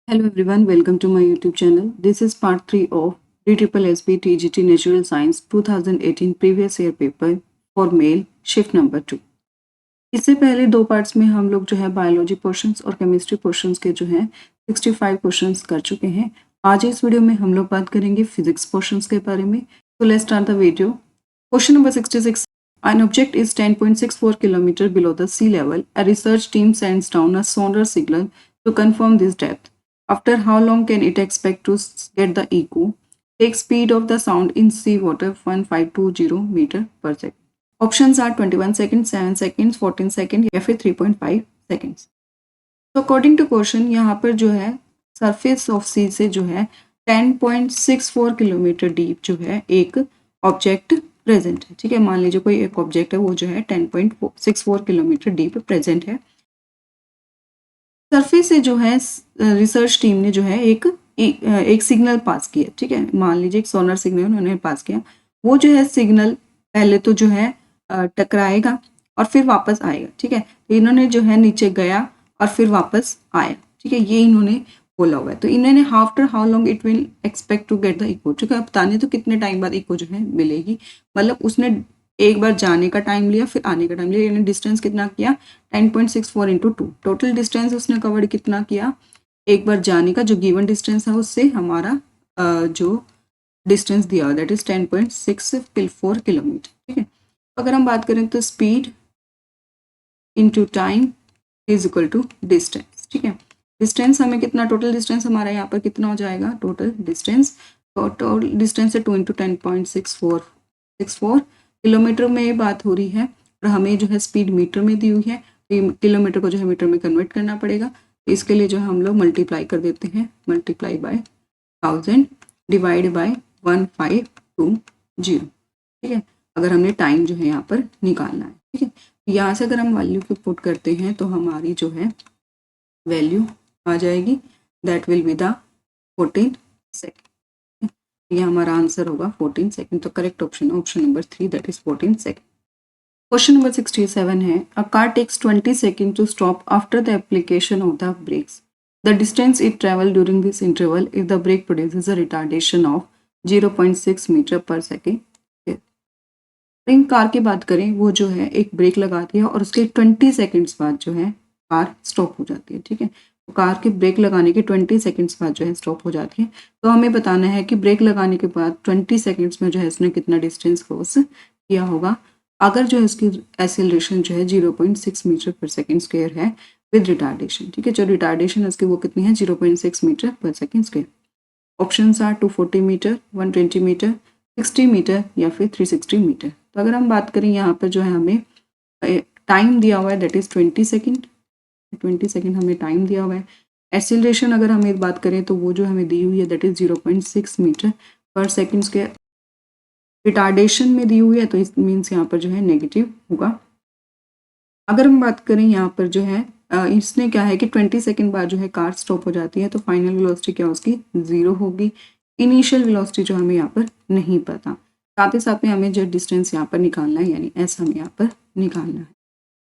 Hello everyone, welcome to my YouTube channel. This is part 3 of DSSB TGT Natural Science 2018 previous year paper for male shift number 2. इससे पहले दो parts में हम लोग जो है बायोलॉजी पोर्शंस और केमिस्ट्री पोर्शंस के जो है 65 क्वेश्चंस कर चुके हैं. आज इस वीडियो में हम लोग बात करेंगे फिजिक्स पोर्शंस के बारे में. So let's start the video. Question number 66. An object is 10.64 km below the sea level. A research team sends down a sonar signal to confirm this depth. After how long can it expect to get the echo? Take speed of the sound in sea water 1520 meter per second. Options are 21 seconds, 7 seconds, 14 seconds या फिर 3.5 seconds. तो according to question यहाँ पर जो है surface of सी से जो है 10.64 किलोमीटर डीप जो है एक ऑब्जेक्ट प्रेजेंट है. ठीक है, मान लीजिए कोई एक ऑब्जेक्ट है वो जो है 10.64 किलोमीटर डीप प्रेजेंट है. सरफेस से जो है रिसर्च टीम ने जो है एक सिग्नल पास किया. ठीक है, मान लीजिए एक सोनर सिग्नल उन्होंने पास किया. वो जो है सिग्नल पहले तो जो है टकराएगा और फिर वापस आएगा. ठीक है, तो इन्होंने जो है नीचे गया और फिर वापस आया. ठीक है, ये इन्होंने बोला हुआ है. तो इन्होंने after how long it will expect to get the echo. ठीक है, बताने तो कितने टाइम बाद इको जो है मिलेगी. मतलब उसने एक बार जाने का टाइम लिया फिर आने का टाइम लिया. यानी डिस्टेंस कितना किया 10.64 इंटू 2. टोटल डिस्टेंस उसने कवर कितना किया. एक बार जाने का जो गिवन डिस्टेंस है उससे हमारा जो डिस्टेंस दिया हुआ दैट इज 10.64 किलोमीटर. ठीक है, अगर हम बात करें तो speed into time is equal to distance. ठीक है, डिस्टेंस हमें कितना टोटल डिस्टेंस हमारा यहाँ पर कितना हो जाएगा. टोटल डिस्टेंस है 2 इंटू 10.64 किलोमीटर में ये बात हो रही है और हमें जो है स्पीड मीटर में दी हुई है. तो किलोमीटर को जो है मीटर में कन्वर्ट करना पड़ेगा. तो इसके लिए जो है हम लोग मल्टीप्लाई कर देते हैं. Multiply by 1000 divide by 1520. ठीक है, अगर हमने टाइम जो है यहाँ पर निकालना है. ठीक है, यहाँ से अगर हम वैल्यू को पुट करते हैं तो हमारी जो है वैल्यू आ जाएगी that will be the 14 second. ये हमारा आंसर होगा 14 सेकेंड. तो correct option number 3 that is 14 second. Question number 67 है a car takes 20 second to stop after the application of the brakes. The distance it travel during this interval if the brake produces a retardation of 0.6 metre per second. इन car की बात करें वो जो है एक break लगाती है और उसके 20 सेकेंड्स बाद जो है कार स्टॉप हो जाती है. ठीक है, तो कार के ब्रेक लगाने के 20 सेकेंड्स बाद जो है स्टॉप हो जाती है. तो हमें बताना है कि ब्रेक लगाने के बाद 20 सेकेंड्स में जो है इसने कितना डिस्टेंस क्रॉस किया होगा. अगर जो है उसकी एक्सेलरेशन जो है 0.6 मीटर पर सेकेंड स्क्वायर है विद रिटार्डेशन. ठीक है, जो रिटार्डेशन है उसकी वो कितनी है 0.6 metre per second square. Options are 240 metre, 120 metre, 60 metre या फिर 360 मीटर. तो अगर हम बात करें यहाँ पर जो है हमें टाइम दिया हुआ है दैट इज 20 सेकेंड. 20 सेकेंड हमें टाइम दिया हुआ है. एक्सीलरेशन अगर हमें बात करें तो वो जो हमें दी हुई है that is 0.6 metre per second के. रिटार्डेशन में दी हुई है तो इस मीन्स यहाँ पर जो है नेगेटिव होगा. अगर हम बात करें यहाँ पर जो है इसने क्या है कि 20 सेकेंड बाद जो है कार स्टॉप हो जाती है तो फाइनल वेलोसिटी क्या उसकी 0 होगी. इनिशियल वेलोसिटी जो हमें यहाँ पर नहीं पता. साथ ही साथ में हमें जो डिस्टेंस यहाँ पर निकालना है यानी एस हमें यहाँ पर निकालना है.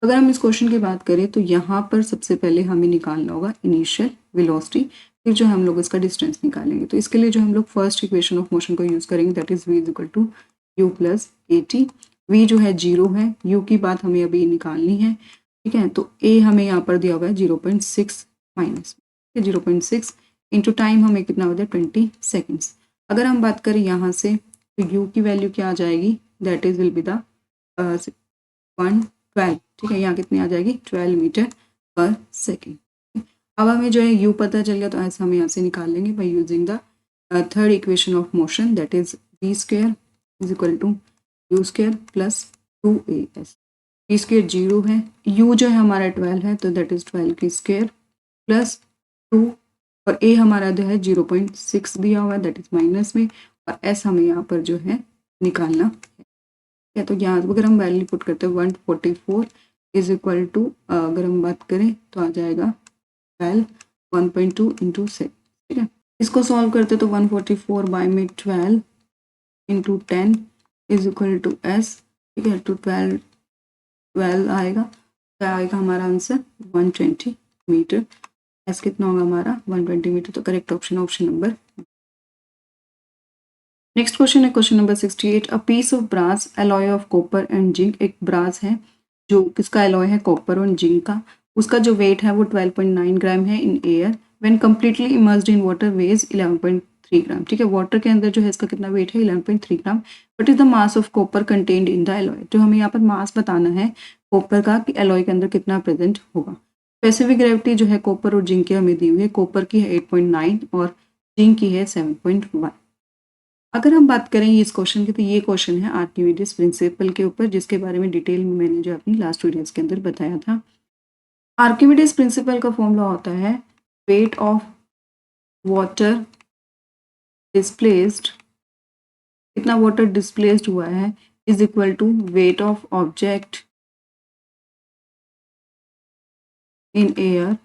अगर हम इस क्वेश्चन की बात करें तो यहाँ पर सबसे पहले हमें निकालना होगा इनिशियल वेलोसिटी. फिर जो हम लोग इसका डिस्टेंस निकालेंगे. तो इसके लिए जो हम लोग फर्स्ट इक्वेशन ऑफ मोशन को यूज़ करेंगे that is v is equal to u plus a t. V जो है 0 है, u की बात हमें अभी निकालनी है. ठीक है, तो a हमें यहाँ पर दिया हुआ है 0.6 माइनस 0.6 इंटू टाइम हमें कितना हो जाए 20 सेकेंड्स. अगर हम बात करें यहाँ से तो u की वैल्यू क्या आ जाएगी that is will be the 112. ठीक है, यहाँ कितनी आ जाएगी 12 मीटर पर सेकेंड. अब हमें जो है u पता चल गया तो ऐसा हम यहाँ से निकाल लेंगे by using the third equation of motion that is v square is equal to u square plus 2as. v square 0 है, u जो है हमारा 12 है तो दैट इज 12 की स्क्वायर प्लस 2 और a हमारा जो है 0.6 दिया हुआ है दैट इज माइनस में और s हमें यहाँ पर जो है निकालना है. तो यहाँ अगर हम वैल्यू पुट करते हैं 144 इज इक्वल टू अगर हम बात करें तो आ जाएगा 12 1.2 इंटू 6. ठीक है, इसको सॉल्व करते तो 144 बाय में 12 into 10 is equal to s. ठीक है, टू 12 आएगा. क्या आएगा हमारा आंसर 120 मीटर एस कितना होगा हमारा 120 मीटर। तो correct option number. Next question है question number 68। A piece of brass alloy of copper and zinc, एक ब्रास है जो किसका एलॉय है, कॉपर और जिंक का, उसका जो वेट है वो 12.9 ग्राम है in air, when completely immersed in water veg 11.3 ग्राम। ठीक है, वाटर के अंदर जो है इसका कितना वेट है 11.3 gram. What is the mass of copper contained in the alloy. तो हमें यहाँ पर मास बताना है कॉपर का कि एलॉय के अंदर कितना प्रेजेंट होगा। स्पेसिफिक ग्रेविटी जो है कॉपर और जिंक की हमें दी हुई है, कॉपर की है 8.9 और जिंक की है 7.1। अगर हम बात करें इस क्वेश्चन की, तो ये क्वेश्चन है आर्किमिडीज प्रिंसिपल के ऊपर, जिसके बारे में डिटेल में मैंने जो अपनी लास्ट वीडियोस के अंदर बताया था। आर्किमिडीज प्रिंसिपल का फॉर्मूला होता है वेट ऑफ वाटर डिस्प्लेस्ड, कितना वाटर डिस्प्लेस्ड हुआ है, is equal to weight of object in air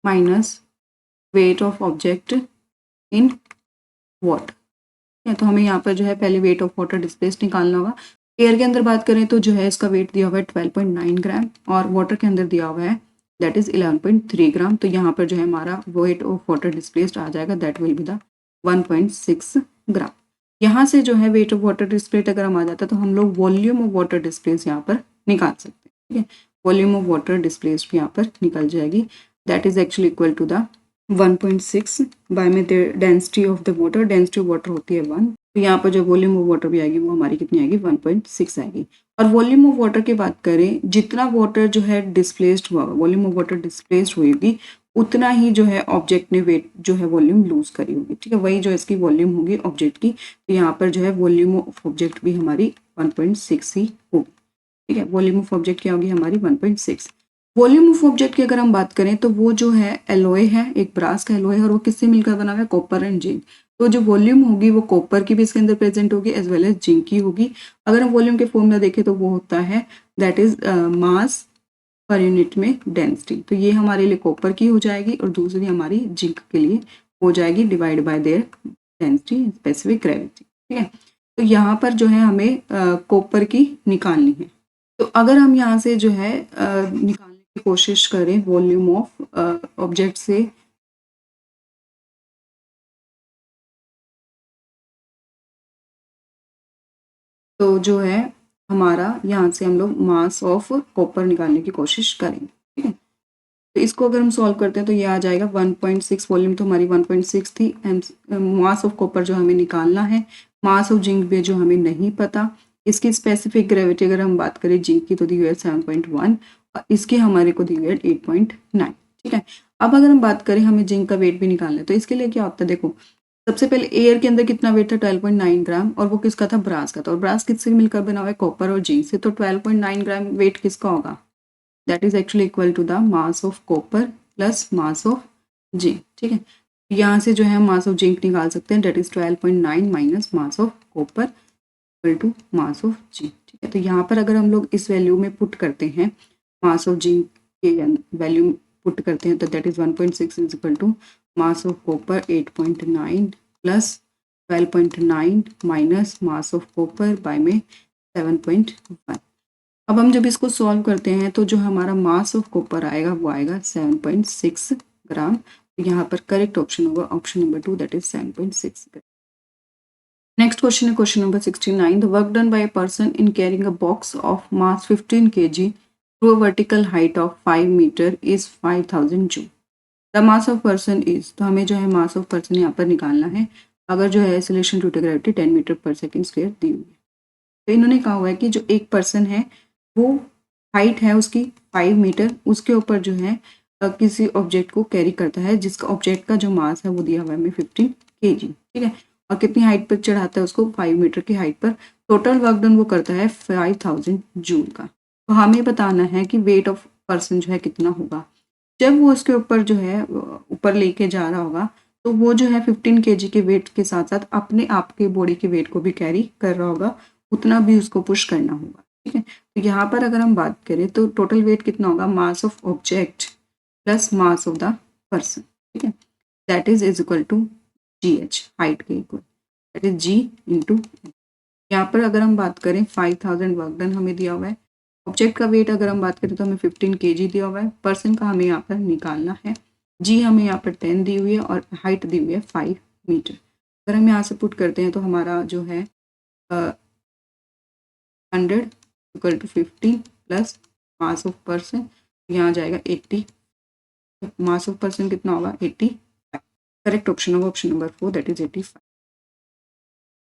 minus weight of object in water. तो हमें यहाँ पर जो है पहले वेट ऑफ वाटर डिस्प्लेस्ड निकालना होगा। एयर के अंदर बात करें तो जो है इसका वेट दिया हुआ है 12.9 ग्राम और वाटर के अंदर दिया हुआ है दैट इज 11.3 ग्राम। तो यहाँ पर जो है हमारा वेट ऑफ वाटर डिस्प्लेस्ड आ जाएगा, दैट विल बी द 1.6 ग्राम। यहाँ से जो है वेट ऑफ वाटर डिस्प्लेस्ड अगर हम आ जाता है तो हम लोग वॉल्यूम ऑफ वाटर डिस्प्लेस्ड यहाँ पर निकाल सकते हैं। ठीक है, वॉल्यूम ऑफ वाटर डिस्प्लेस्ड भी यहाँ पर निकल जाएगी, that is actually equal to the 1.6 by में density of the water, density of water होती है 1, तो यहाँ पर जो वॉल्यूम ऑफ वाटर भी आएगी वो हमारी कितनी आएगी 1.6 आएगी। और वॉल्यूम ऑफ वाटर की बात करें, जितना वाटर जो है डिस्प्लेस्ड हुआ, वॉल्यूम ऑफ वाटर डिस्प्लेस्ड होगी उतना ही जो है ऑब्जेक्ट ने वेट जो है वॉल्यूम लूज करी होगी। ठीक है, वही जो इसकी वॉल्यूम होगी ऑब्जेक्ट की, तो यहाँ पर जो है वॉल्यूम ऑफ ऑब्जेक्ट भी हमारी 1.6 ही होगी। ठीक है, वॉल्यूम ऑफ ऑब्जेक्ट क्या होगी हमारी 1.6। वॉल्यूम ऑफ ऑब्जेक्ट की अगर हम बात करें तो वो जो है एलॉय है, एक ब्रास का एलॉय है और वो किससे मिलकर बना हुआ है, कॉपर एंड जिंक। तो जो वॉल्यूम होगी वो कॉपर की भी इसके अंदर प्रेजेंट होगी एज वेल एज जिंक की होगी। अगर हम वॉल्यूम के फॉर्मूला देखें तो वो होता है that is mass per unit में डेंसिटी। तो ये हमारे लिए कॉपर की हो जाएगी और दूसरी हमारी जिंक के लिए हो जाएगी divide by there density specific gravity. ठीक है, तो यहाँ पर जो है हमें कॉपर की निकालनी है। तो अगर हम यहाँ से जो है निकालने की कोशिश करें वॉल्यूम ऑफ ऑब्जेक्ट से, तो जो है हमारा यहाँ से हम लोग मास ऑफ कॉपर निकालने की कोशिश करेंगे। ठीक है, तो इसको अगर हम सॉल्व करते हैं तो ये आ जाएगा 1.6, वॉल्यूम तो हमारी 1.6 थी, मास ऑफ कॉपर जो हमें निकालना है, मास ऑफ जिंक भी जो हमें नहीं पता, इसकी स्पेसिफिक ग्रेविटी अगर हम बात करें जिंक की तो दी हुई है 7.1 और इसकी हमारे को दी हुई है 8.9। ठीक है, अब अगर हम बात करें हमें जिंक का वेट भी निकालना है तो इसके लिए क्या होता है, देखो सबसे पहले एयर के अंदर कितना वेट था 12.9 ग्राम और वो किसका था, ब्रास का था, और ब्रास किससे मिलकर बना हुआ है, कॉपर और जिंक से। तो 12.9 ग्राम वेट किसका होगा, that is actually equal to the mass of copper plus mass of zinc. ठीक है, यहाँ से जो है मास ऑफ जिंक निकाल सकते हैं, that is 12.9 minus mass of copper equal to mass of zinc. ठीक है, तो यहाँ पर अगर हम लोग इस वैल्यू में पुट करते हैं, मास ऑफ जिंक के वैल्यू पुट करते हैं तो that is 1.6 is equal to mass of copper 8.9 plus 12.9 minus mass of copper by में 7.1। अब हम जब इसको सॉल्व करते हैं तो जो हमारा मास ऑफ कॉपर आएगा वो आएगा 7.6 ग्राम। तो यहाँ पर करेक्ट ऑप्शन होगा option number 2 that is 7.6 gram. Next question है question number 69। The work done by a person in carrying a box of mass 15 kg through a vertical height of 5 metre is 5000 joule. The mass of person is, तो हमें जो है मास of person यहाँ पर निकालना है। अगर जो है acceleration due to gravity 10 metre per second square दी हुई है, तो इन्होंने कहा हुआ है कि जो एक पर्सन है वो हाइट है उसकी 5 मीटर, उसके ऊपर जो है किसी ऑब्जेक्ट को कैरी करता है जिसका ऑब्जेक्ट का जो मास है वो दिया हुआ है हमें 15 kg। ठीक है, और कितनी हाइट पर चढ़ाता है उसको, 5 मीटर की हाइट पर। टोटल वर्क डन वो करता है 5000 जूल का। तो हमें बताना है कि वेट ऑफ पर्सन जो है कितना होगा। जब वो उसके ऊपर जो है ऊपर लेके जा रहा होगा तो वो जो है 15 kg के वेट के साथ साथ अपने आप के बॉडी के वेट को भी कैरी कर रहा होगा, उतना भी उसको पुश करना होगा। ठीक है, तो यहाँ पर अगर हम बात करें तो टोटल वेट कितना होगा, mass of object plus mass of the person. ठीक है, that is equal to GH, height के equal, that is G into. यहाँ पर अगर हम बात करें 5000 वर्क डन हमें दिया हुआ है, ऑब्जेक्ट का वेट अगर हम बात करें तो हमें 15 kg दिया हुआ है, पर्सन का हमें यहाँ पर निकालना है। जी हमें यहाँ पर 10 दी हुई है और हाइट दी हुई है 5 मीटर। अगर हम यहाँ से पुट करते हैं तो हमारा जो है 100 equal to 15 plus mass of person, यहाँ आ जाएगा 80, मास ऑफ पर्सन कितना होगा 85। करेक्ट ऑप्शन होगा option number 4 that is 85।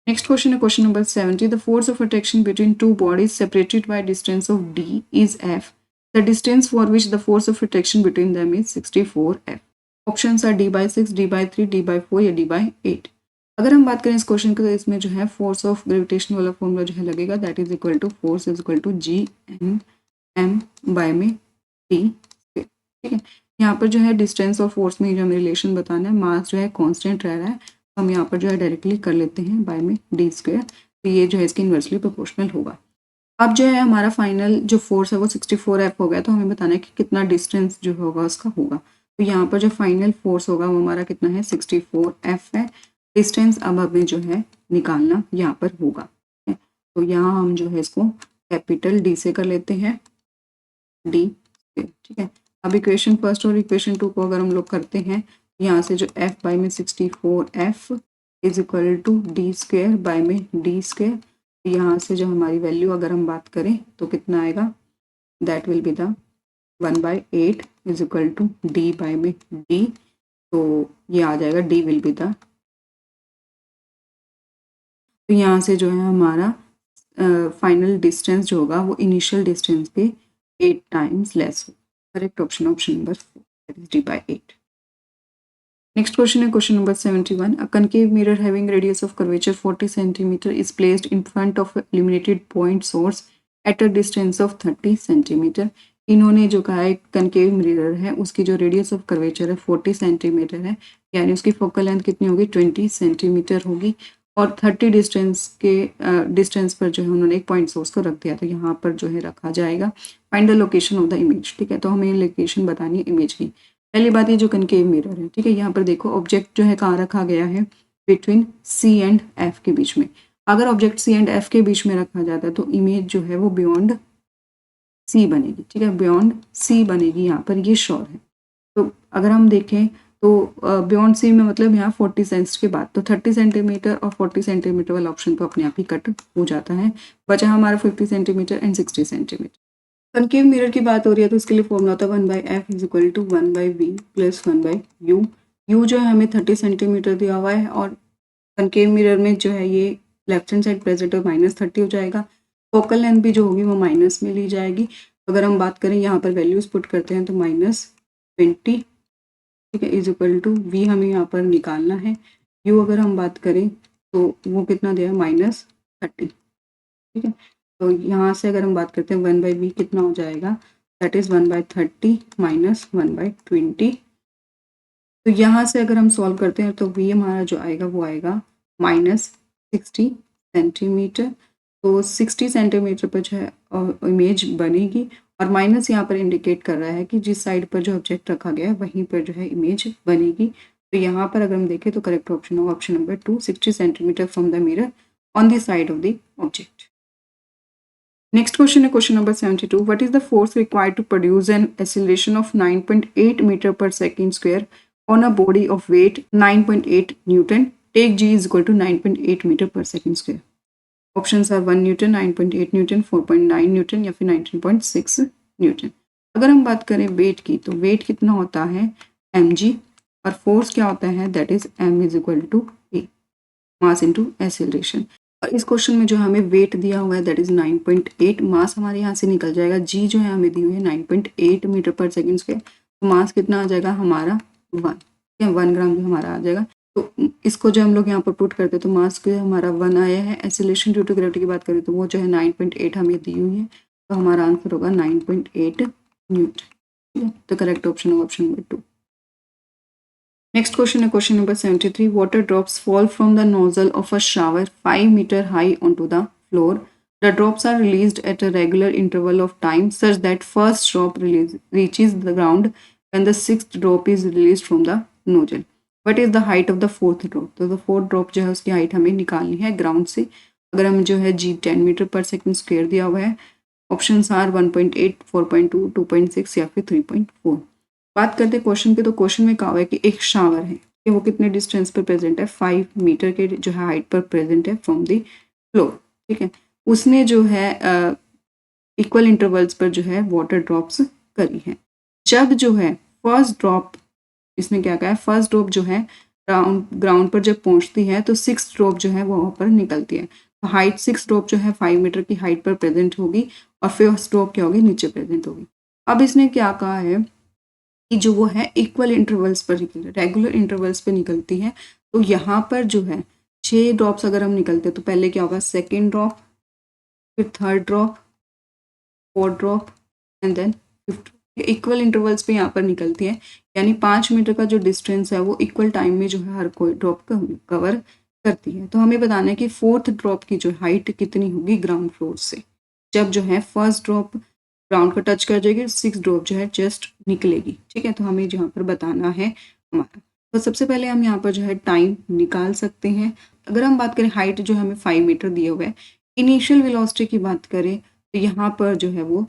Next question है question number 70। The force of attraction between two bodies separated by distance of d is f. The distance for which the force of attraction between them is 64f. Options are d by 6, d by 3, d by 4 या d by 8। अगर हम बात करें इस question की तो इसमें जो है फोर्स ऑफ ग्रेविटेशन वाला फॉर्मूला जो है लगेगा, that is equal to force is equal to G N M by में टी। ठीक है, यहाँ पर जो है डिस्टेंस और फोर्स में जो हमें रिलेशन बताना है, मास जो है कांस्टेंट रह रहा है, हम यहाँ पर जो है डायरेक्टली कर लेते हैं बाय में डी स्क्वायर, तो ये जो है इसकी इन्वर्सली प्रोपोर्शनल होगा। अब जो है हमारा फाइनल जो फोर्स है वो 64F हो गया, तो हमें बताना है कि कितना डिस्टेंस जो होगा उसका होगा। तो यहाँ पर जो फाइनल फोर्स होगा वो हमारा कितना है 64F है। डिस्टेंस अब हमें जो है निकालना यहाँ पर होगा, तो यहाँ हम जो है इसको कैपिटल डी से कर लेते हैं, डी। ठीक है, अब इक्वेशन फर्स्ट और इक्वेशन टू को अगर हम लोग करते हैं, यहाँ से जो f बाई में 64F is equal to D square by में डी स्क्वेयर, यहाँ से जो हमारी वैल्यू अगर हम बात करें तो कितना आएगा, that will be the 1/8 is equal to D by में डी, तो ये आ जाएगा डी विल बी द, तो यहाँ से जो है हमारा फाइनल डिस्टेंस जो होगा वो इनिशियल डिस्टेंस के 8 टाइम्स लेस होगा। Correct option option number 4 that is D by 8। Next question है question number 71। A concave mirror having radius of curvature 40 cm is placed in front of illuminated point source at a distance of 30 cm. इन्होंने जो कहा है concave mirror है उसकी जो radius of curvature है 40 centimetre है, यानी उसकी फोकल लेंथ कितनी होगी 20 सेंटीमीटर होगी, और 30 डिस्टेंस पर जो है उन्होंने एक पॉइंट सोर्स को रख दिया, तो यहाँ पर जो है रखा जाएगा। Find the location of the image. ठीक है, तो हमें लोकेशन बतानी है इमेज की। पहली बात ये जो कनकेव मिरर है, ठीक है, यहाँ पर देखो ऑब्जेक्ट जो है कहाँ रखा गया है, बिटवीन सी एंड एफ के बीच में। अगर ऑब्जेक्ट सी एंड एफ के बीच में रखा जाता है तो इमेज जो है वो बियॉन्ड सी बनेगी। ठीक है, बियॉन्ड सी बनेगी, यहाँ पर ये श्योर है। तो अगर हम देखें तो बियॉन्ड सी में मतलब यहाँ 40 सेंस के बाद, तो 30 सेंटीमीटर और 40 सेंटीमीटर वाला ऑप्शन तो अपने आप ही कट हो जाता है, बचा हमारा 50 centimetre and 60 centimetre. Concave mirror की बात हो रही है तो इसके लिए फॉर्मूला होता है 1/f is equal to 1/v plus 1/u। u जो है हमें 30 सेंटीमीटर दिया हुआ है, और कनकेव मिरर में जो है ये लेफ्ट हैंड साइड प्रेजेंट और -30 हो जाएगा। फोकल लेंथ भी जो होगी वो माइनस में ली जाएगी। अगर हम बात करें यहाँ पर वैल्यूज पुट करते हैं तो -20, ठीक है, इज इक्वल टू v हमें यहाँ पर निकालना है। u अगर हम बात करें तो वो कितना दिया है -30। ठीक है, तो यहाँ से अगर हम बात करते हैं 1/v कितना हो जाएगा, दैट इज 1/30 माइनस 1/20। तो यहाँ से अगर हम सॉल्व करते हैं तो v हमारा जो आएगा वो आएगा -60 सेंटीमीटर। तो 60 सेंटीमीटर पर जो है इमेज बनेगी, और माइनस यहाँ पर इंडिकेट कर रहा है कि जिस साइड पर जो ऑब्जेक्ट रखा गया है वहीं पर जो है इमेज बनेगी। तो यहाँ पर अगर हम देखें तो करेक्ट ऑप्शन होगा option number 2, 60 centimetre from the mirror on the side of the object. Next question is question number 72. What is the force required to produce an acceleration of 9.8 meter per second square on a body of weight 9.8 Newton? Take g is equal to 9.8 meter per second square. Options are 1 Newton, 9.8 Newton, 4.9 Newton या फिर 19.6 Newton. अगर हम बात करें wait की तो wait कितना होता है mg, और फोर्स क्या होता है that is m is equal to a, mass into acceleration. और इस क्वेश्चन में जो हमें वेट दिया हुआ है दैट इज 9.8, मास हमारे यहाँ से निकल जाएगा, जी जो है हमें दी हुई है 9.8 मीटर पर सेकेंड स्क्वायर, तो मास कितना आ जाएगा हमारा 1, ठीक है, 1 ग्राम जो हमारा आ जाएगा। तो इसको जो हम लोग यहाँ पर पुट करते हैं तो मास के हमारा 1 आया है। एक्सेलरेशन ड्यू टू ग्रेविटी की बात करें तो वो जो है 9.8 हमें दी हुई है, तो हमारा आंसर होगा 9.8 न्यूटन। ठीक है, तो करेक्ट ऑप्शन होगा option number 2। Next question is question number 73. Water drops fall from the nozzle of a shower 5 meter high onto the floor. The drops are released at a regular interval of time such that first drop reaches the ground when the sixth drop is released from the nozzle. What is the height of the fourth drop? तो the fourth drop जो है उसकी height हमें निकालनी है ground से। अगर हम जो है g 10 metre per second square दिया हुआ है, ऑप्शन आर 1.8, 4.2, 2.6 या फिर 3.4। बात करते हैं क्वेश्चन की, तो क्वेश्चन में कहा हुआ है कि एक शावर है कि वो कितने डिस्टेंस पर प्रेजेंट है, 5 मीटर के जो है हाइट पर प्रेजेंट है फ्रॉम द फ्लोर, ठीक है। उसने जो है इक्वल इंटरवल्स पर जो है वाटर ड्रॉप्स करी है। जब जो है फर्स्ट ड्रॉप, इसने क्या कहा है, फर्स्ट ड्रॉप जो है ग्राउंड पर जब पहुंचती है तो 6 ड्रॉप जो है वो वहाँ पर निकलती है। तो हाइट 6 ड्रॉप जो है 5 मीटर की हाइट पर प्रेजेंट होगी और फर्स्ट ड्रॉप क्या होगी, नीचे प्रेजेंट होगी। अब इसने क्या कहा है कि जो वो है इक्वल इंटरवल्स पर रेगुलर इंटरवल्स पे निकलती है। तो यहाँ पर जो है 6 ड्रॉप्स अगर हम निकलते हैं तो पहले क्या होगा, सेकेंड ड्रॉप, फिर third drop, fourth drop and then fifth. Equal intervals पे यहाँ पर निकलती है, यानी 5 मीटर का जो डिस्टेंस है वो इक्वल टाइम में जो है हर कोई ड्रॉप कवर करती है। तो हमें बताना है कि फोर्थ ड्रॉप की जो हाइट कितनी होगी ग्राउंड फ्लोर से। जब जो है फर्स्ट ड्रॉप ग्राउंड को टच कर जाएगी, 6 ड्रॉप जो है जस्ट निकलेगी, ठीक है। तो हमें यहाँ पर बताना है हमारा। तो सबसे पहले हम यहाँ पर जो है टाइम निकाल सकते हैं। अगर हम बात करें हाइट जो हमें 5 मीटर दिया हुआ है, इनिशियल वेलोसिटी की बात करें तो यहाँ पर जो है वो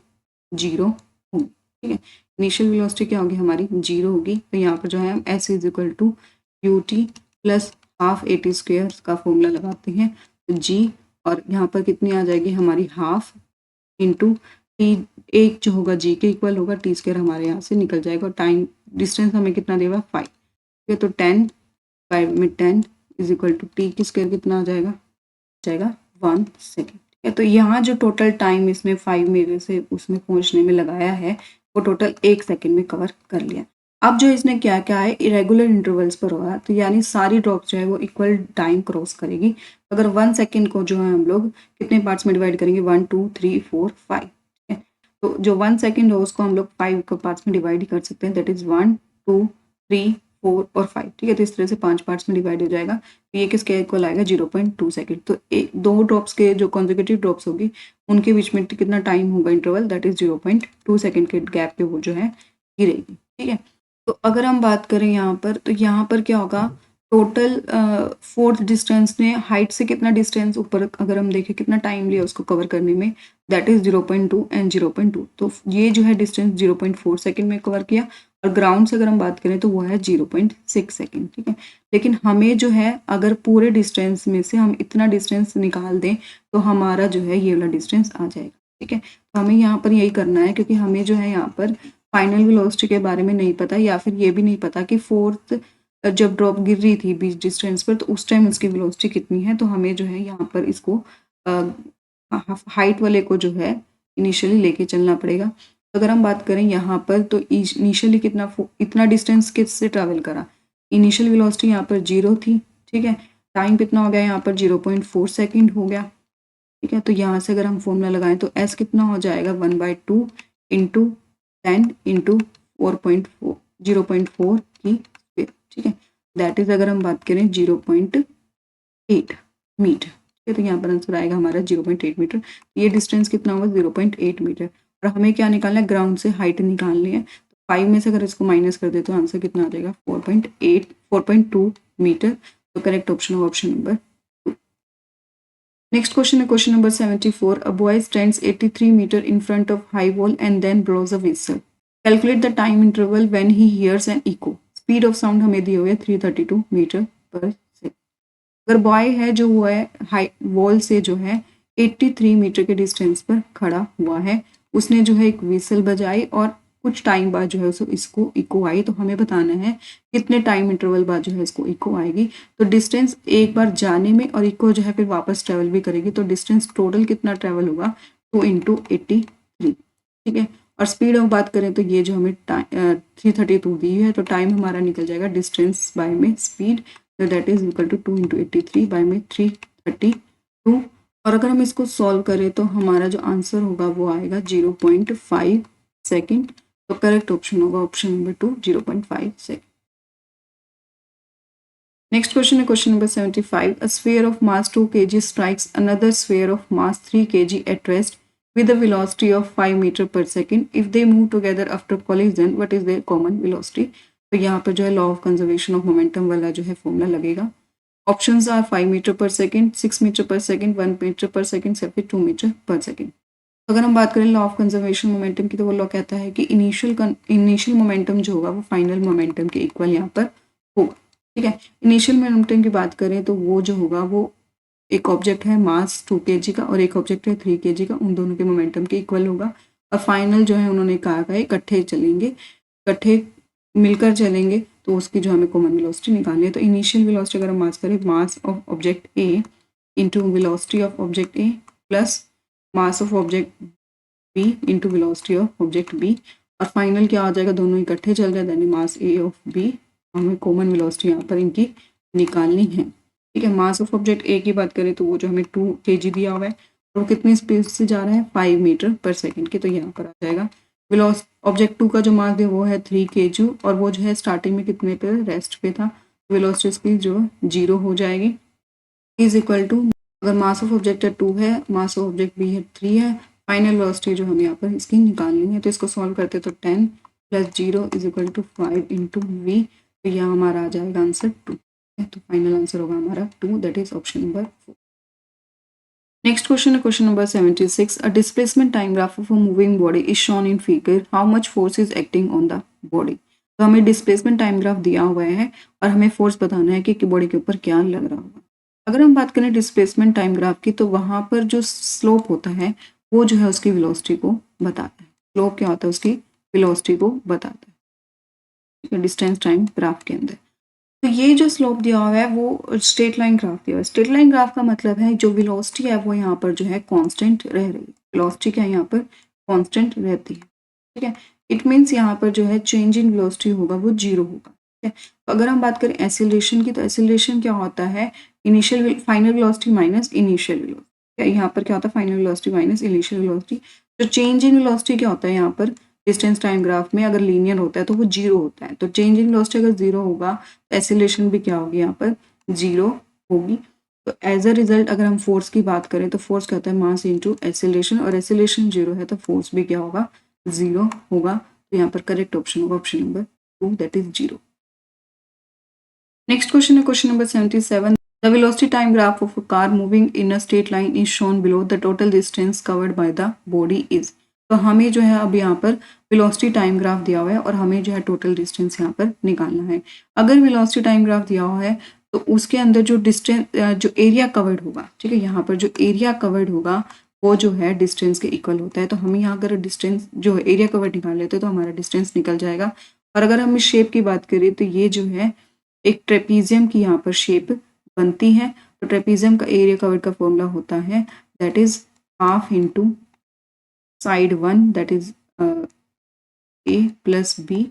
0 होगी, ठीक है। इनिशियल वेलोसिटी क्या होगी हमारी, 0 होगी। तो यहाँ पर जो है हम s is equal to u t plus half a t square का फॉर्मूला लगाते हैं। तो g और यहाँ पर कितनी आ जाएगी हमारी हाफ इंटू टी, एक जो होगा g के इक्वल होगा, टी स्क्वेयर हमारे यहाँ से निकल जाएगा। और टाइम डिस्टेंस हमें कितना देगा 5, ठीक है। तो 10 5 में 10 इज इक्वल टू टी की स्क्वेयर कितना आ जाएगा, 1 सेकेंड, ठीक है। तो यहाँ जो टोटल टाइम इसने 5 मिनट से उसमें पहुँचने में लगाया है वो टोटल 1 सेकेंड में कवर कर लिया। अब जो इसने क्या क्या है, इरेगुलर इंटरवल्स पर होगा, तो यानी सारी ड्रॉप्स जो है वो इक्वल टाइम क्रॉस करेगी। अगर 1 सेकेंड को जो है हम लोग कितने पार्ट्स में डिवाइड करेंगे, 1 2 3 4 5, ठीक है। तो जो 1 सेकेंड हो उसको हम लोग 5 पार्ट्स में डिवाइड कर सकते हैं, दैट इज 1 2 3 4 और 5, ठीक है। तो इस तरह से 5 पार्ट्स में डिवाइड हो जाएगा। तो ये किसके इक्वल आएगा, 0.2 सेकेंड। तो दो ड्रॉप्स के जो कॉन्जिक्यूटिव ड्रॉप्स होगी उनके बीच में कितना टाइम होगा इंटरवल, दैट इज 0.2 सेकेंड के गैप पे वो जो है गिरेगी, ठीक है। तो अगर हम बात करें यहाँ पर, तो यहाँ पर क्या होगा, टोटल फोर्थ डिस्टेंस ने हाइट से कितना डिस्टेंस ऊपर अगर हम देखें कितना टाइम लिया उसको कवर करने में, दैट इज 0.2 एंड 0.2। तो ये जो है डिस्टेंस 0.4 सेकेंड में कवर किया। और ग्राउंड से अगर हम बात करें तो वो है 0.6 सेकेंड, ठीक है। लेकिन हमें जो है अगर पूरे डिस्टेंस में से हम इतना डिस्टेंस निकाल दें तो हमारा जो है ये वाला डिस्टेंस आ जाएगा, ठीक है। तो हमें यहाँ पर यही करना है, क्योंकि हमें जो है यहाँ पर फाइनल वेलोसिटी के बारे में नहीं पता, या फिर ये भी नहीं पता कि फोर्थ जब ड्रॉप गिर रही थी बीच डिस्टेंस पर तो उस टाइम उसकी वेलोसिटी कितनी है। तो हमें जो है यहाँ पर इसको हाइट वाले को जो है इनिशियली लेके चलना पड़ेगा। अगर हम बात करें यहाँ पर तो इनिशियली इतना डिस्टेंस किससे ट्रैवल करा, इनिशियल वेलोसिटी यहाँ पर 0 थी, ठीक है। टाइम कितना हो गया यहाँ पर 0.4 सेकेंड हो गया, ठीक है। तो यहाँ से अगर हम फॉर्मूला लगाएं तो s कितना हो जाएगा 1/2 इंटू 10 इंटू 4.4 0.4 की स्क्वायर, ठीक है। दैट इज अगर हम बात करें 0.8 मीटर, ठीक है। तो यहाँ पर आंसर आएगा हमारा 0.8 मीटर। ये डिस्टेंस कितना होगा 0.8 मीटर। और हमें क्या निकालना है, ग्राउंड से हाइट निकालनी है। तो 5 में से अगर इसको माइनस कर दे तो आंसर कितना आ जाएगा 4.2 मीटर। तो करेक्ट ऑप्शन होगा ऑप्शन नंबर 2। नेक्स्ट क्वेश्चन है question number 74। A boy stands 83 metre in front of high wall and then blows a whistle. Calculate the time interval when he hears an echo. Speed of sound हमें दिए हुए 332 metre per second. अगर boy है जो वो है high wall से जो है 83 मीटर के डिस्टेंस पर खड़ा हुआ है, उसने जो है एक व्हिसल बजाई और कुछ टाइम बाद जो है इसको इको आई। तो हमें बताना है कितने टाइम इंटरवल बाद जो है इसको इको आएगी। तो डिस्टेंस एक बार जाने में और इको जो है फिर वापस ट्रेवल भी करेगी, तो डिस्टेंस टोटल कितना ट्रेवल होगा 2 × 83, ठीक है। और स्पीड ऑफ बात करें तो ये जो हमें 332 दी है, तो टाइम हमारा निकल जाएगा डिस्टेंस बाय में स्पीड, तो that is equal to 2 × 83 by में 332। और अगर हम इसको सॉल्व करें तो हमारा जो आंसर होगा वो आएगा 0.5 सेकेंड। तो करेक्ट ऑप्शन होगा option number 2, 0.5 second. Next question है question number 75। A sphere of mass 2 kg strikes another sphere of mass 3 kg at rest with a velocity of 5 meter per second. If they move together after collision, what is their common velocity? तो यहाँ पर जो है law of conservation of momentum वाला जो है formula लगेगा। Options are 5 metre per second, 6 metre per second, 1 metre per second या फिर 2 मीटर पर सेकेंड। अगर हम बात करें लॉ ऑफ कंजर्वेशन मोमेंटम की, तो वो लॉ कहता है कि इनिशियल मोमेंटम जो होगा वो फाइनल मोमेंटम के इक्वल यहाँ पर होगा। ठीक है, इनिशियल मोमेंटम की बात करें तो वो जो होगा वो एक ऑब्जेक्ट है मास 2 kg का और एक ऑब्जेक्ट है 3 kg का, उन दोनों के मोमेंटम के इक्वल होगा। और फाइनल जो है उन्होंने कहा है इकट्ठे चलेंगे, इकट्ठे मिलकर चलेंगे, तो उसकी जो हमें कॉमन वेलोसिटी निकालनी है। तो इनिशियल वेलोसिटी अगर हम मास करें, mass of object A into velocity of object A plus mass of object B into velocity of object B, और फाइनल क्या आ जाएगा, दोनों इकट्ठे चल रहे हैं, मास ए ऑफ बी, हमें कॉमन वेलोसिटी यहाँ पर इनकी निकालनी है। ठीक है, मास ऑफ ऑब्जेक्ट ए की बात करें तो वो जो हमें 2 kg दिया हुआ है, और वो कितनी स्पीड से जा रहा है 5 मीटर पर सेकेंड की, तो यहाँ पर आ जाएगा ऑब्जेक्ट 2 का जो मास दिया वो है 3 kg, और वो जो है स्टार्टिंग में कितने पे, रेस्ट पे था, वेलोसिटी इसकी जो 0 हो जाएगी, इज इक्वल टू, अगर मास ऑफ ऑब्जेक्ट 2 है, मास ऑफ ऑब्जेक्ट बी है 3 है, फाइनल वेलोसिटी जो हमें यहाँ पर इसकी निकालनी है। तो इसको सॉल्व करते तो 10 plus 0 is equal to 5 into v, तो यहाँ हमारा आ जाएगा आंसर 2। तो फाइनल आंसर होगा हमारा 2, that is option number 4। Next question है question number 76। A displacement time graph of a moving body is shown in figure, how much force is acting on the body. तो हमें displacement time graph दिया हुआ है और हमें force बताना है कि बॉडी के ऊपर क्या लग रहा होगा। अगर हम बात करें डिस्प्लेसमेंट टाइम ग्राफ की, तो वहाँ पर जो स्लोप होता है वो जो है उसकी वेलोसिटी को बताता है। स्लोप क्या होता है, उसकी वेलोसिटी को बताता है डिस्टेंस टाइम ग्राफ के अंदर। तो ये जो स्लोप दिया हुआ है वो स्ट्रेट लाइन ग्राफ दिया हुआ है। स्ट्रेट लाइन ग्राफ का मतलब है जो वेलोसिटी है वो यहाँ पर जो है कांस्टेंट रह रही है, वेलोसिटी क्या यहाँ पर कांस्टेंट रहती है। ठीक है, इट मीन्स यहाँ पर जो है चेंज इन वेलोसिटी होगा वो 0 होगा। ठीक है, तो अगर हम बात करें एक्सीलरेशन की, तो एक्सीलरेशन क्या होता है, initial final velocity minus initial velocity. यहाँ पर क्या होता है, final velocity minus initial velocity. जो चेंज इन वेलोसिटी क्या होता है यहाँ पर डिस्टेंस टाइम ग्राफ में, अगर लीनियर होता है तो वो 0 होता है। तो चेंज इन वेलोसिटी अगर 0 होगा तो एक्सीलरेशन भी क्या होगी, यहाँ पर 0 होगी। तो एज अ रिजल्ट अगर हम फोर्स की बात करें तो फोर्स क्या होता है, मास इंटू एक्सीलरेशन, और एक्सीलरेशन 0 है तो फोर्स भी क्या होगा, 0 होगा। तो यहाँ पर करेक्ट ऑप्शन होगा option number 2, that is 0। Next question है question number 77। The velocity time graph of a car moving in a straight line is shown below. The total distance covered by the body is. तो हमें जो है अब यहाँ पर velocity time graph दिया हुआ है और हमें जो है टोटल डिस्टेंस यहाँ पर निकालना है। अगर वेलोसिटी टाइम ग्राफ दिया हुआ है तो उसके अंदर जो डिस्टेंस जो एरिया कवर्ड होगा, ठीक है, यहाँ पर जो एरिया कवर्ड होगा वो जो है डिस्टेंस के इक्वल होता है। तो हम यहाँ अगर डिस्टेंस जो है एरिया कवर्ड निकाल लेते हैं तो हमारा डिस्टेंस निकल जाएगा। और अगर हम इस शेप की बात करें तो ये जो है एक ट्रेपीजियम की यहाँ पर शेप बनती है। तो ट्रेपीजियम का एरिया कवर्ड का फॉर्मूला होता है that is half into side 1 that is A plus B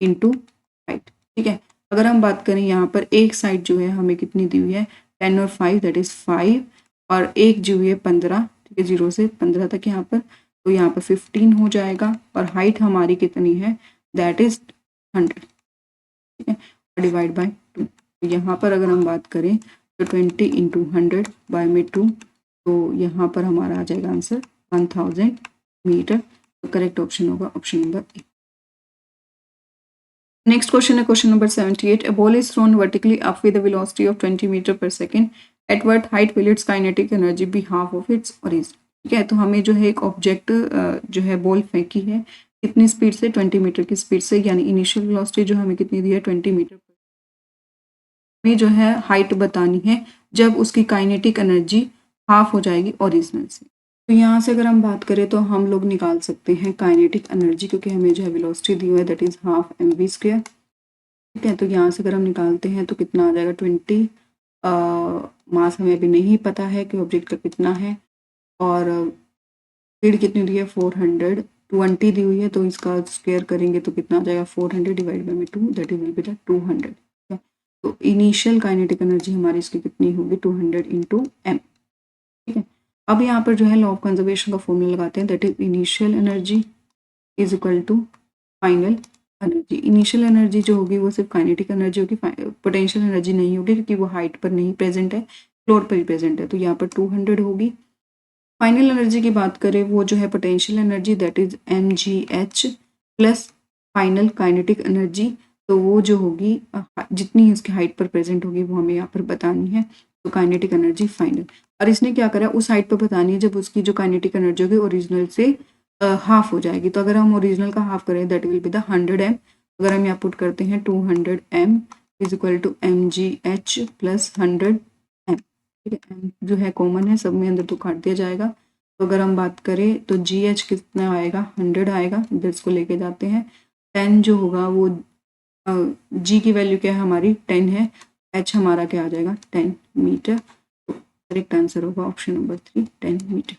into height. ठीक है, अगर हम बात करें यहाँ पर एक साइड जो है हमें कितनी दी हुई है 10 और 5 दैट इज 5, और एक जो है 15, ठीक है, 0 से 15 तक यहाँ पर, तो यहाँ पर 15 हो जाएगा। और हाइट हमारी कितनी है दैट इज 100, ठीक है, डिवाइड बाय 2। यहाँ पर अगर हम बात करें तो 20 इंटू 100 बाय में 2, तो यहाँ पर हमारा आ जाएगा आंसर 1000 मीटर। तो करेक्ट ऑप्शन होगा option number A. Next question है question number 78। A ball is thrown vertically up with a velocity of 20 metre per second. At what height will its kinetic energy be half of its origin? ठीक है, तो हमें जो है एक object जो है बॉल फेंकी है कितनी स्पीड से, 20 मीटर की स्पीड से, यानी इनिशियल वेलोसिटी जो हमें कितनी दी है 20 मीटर। हमें जो है हाइट बतानी है जब उसकी काइनेटिक एनर्जी हाफ हो जाएगी ओरिजिनल से। तो यहाँ से अगर हम बात करें तो हम लोग निकाल सकते हैं काइनेटिक एनर्जी, क्योंकि हमें जो है वेलोसिटी दी हुई है दैट इज हाफ mv²। ठीक है, तो यहाँ से अगर हम निकालते हैं तो कितना आ जाएगा 20। मास हमें अभी नहीं पता है कि ऑब्जेक्ट का कितना है, और स्पीड कितनी दी है 420 दी हुई है, तो इसका स्क्वायर करेंगे तो कितना आ जाएगा 400 divide by 2 that is will be the 200। तो इनिशियल काइनेटिक एनर्जी हमारी इसकी कितनी होगी 200 इंटू एम। ठीक है, अब यहाँ पर जो है लॉ ऑफ कंजर्वेशन का फॉर्मूला लगाते हैं that is initial energy is equal to final energy. Initial energy जो होगी वो सिर्फ काइनेटिक एनर्जी होगी, पोटेंशियल एनर्जी नहीं होगी क्योंकि वो हाइट पर नहीं प्रेजेंट है, फ्लोर पर ही प्रेजेंट है। तो यहाँ पर 200 होगी। फाइनल एनर्जी की बात करें वो जो है potential energy that is mgh plus final kinetic energy, तो वो जो होगी जितनी उसकी हाइट पर प्रेजेंट होगी वो हमें यहाँ पर बतानी है। तो काइनेटिक एनर्जी फाइनल। और इसने क्या करा, उस हाइट पे बतानी है जब उसकी जो काइनेटिक एनर्जी होगी ओरिजिनल से हाफ हो जाएगी। तो अगर हम ओरिजिनल का हाफ करें that will be the 100 m। अगर हम यहाँ पुट करते हैं 200 m is equal to mgh plus 100 m। ठीक है, m जो है कॉमन है, सब में अंदर तो काट दिया जाएगा। तो अगर हम बात करें तो gh कितना आएगा, 100 आएगा, इधर इसको लेके जाते हैं। 10 जो होगा वो g की वैल्यू क्या है हमारी 10 है, h हमारा क्या आ जाएगा 10 मीटर। तो करेक्ट आंसर होगा ऑप्शन नंबर 3 10 मीटर।